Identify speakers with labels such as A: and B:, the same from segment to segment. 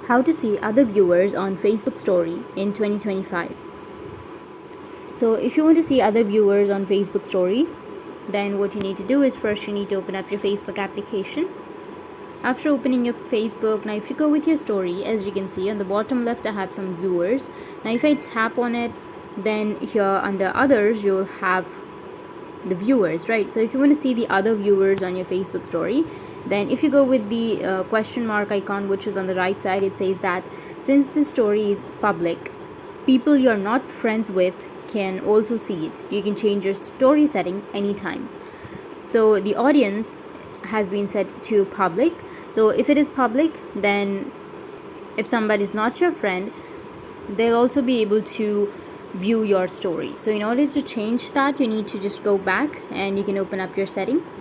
A: How to see other viewers on Facebook story in 2025. So if you want to see other viewers on Facebook story, then what you need to do is first you need to open up your Facebook application. After opening your Facebook, now if you go with your story, as you can see on the bottom left I have some viewers. Now if I tap on it, then here under others you'll have the viewers, right? So if you want to see the other viewers on your Facebook story, then if you go with the question mark icon, which is on the right side, it says that since this story is public, people you're not friends with can also see it. You can change your story settings anytime. So the audience has been set to public. So if it is public, then if somebody is not your friend, they'll also be able to view your story. So in order to change that, you need to just go back and you can open up your settings,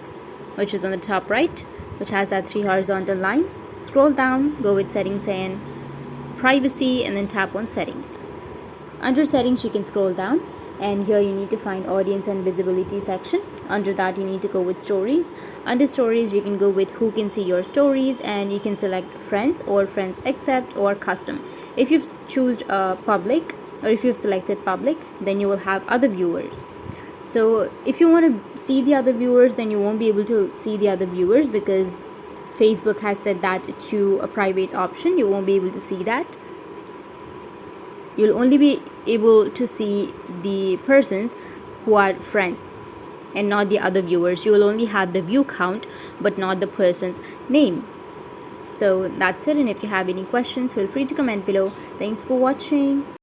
A: which is on the top right, which has that 3 horizontal lines. Scroll down, go with settings and privacy, and then tap on settings. Under settings you can scroll down, and here you need to find audience and visibility section. Under that you need to go with stories. Under stories you can go with who can see your stories, and you can select friends or friends accept or custom. If you've choose public, or if you've selected public, then you will have other viewers. So if you want to see the other viewers, then you won't be able to see the other viewers because Facebook has set that to a private option. You won't be able to see that. You'll only be able to see the persons who are friends and not the other viewers. You will only have the view count but not the person's name. So that's it, and if you have any questions, feel free to comment below. Thanks for watching.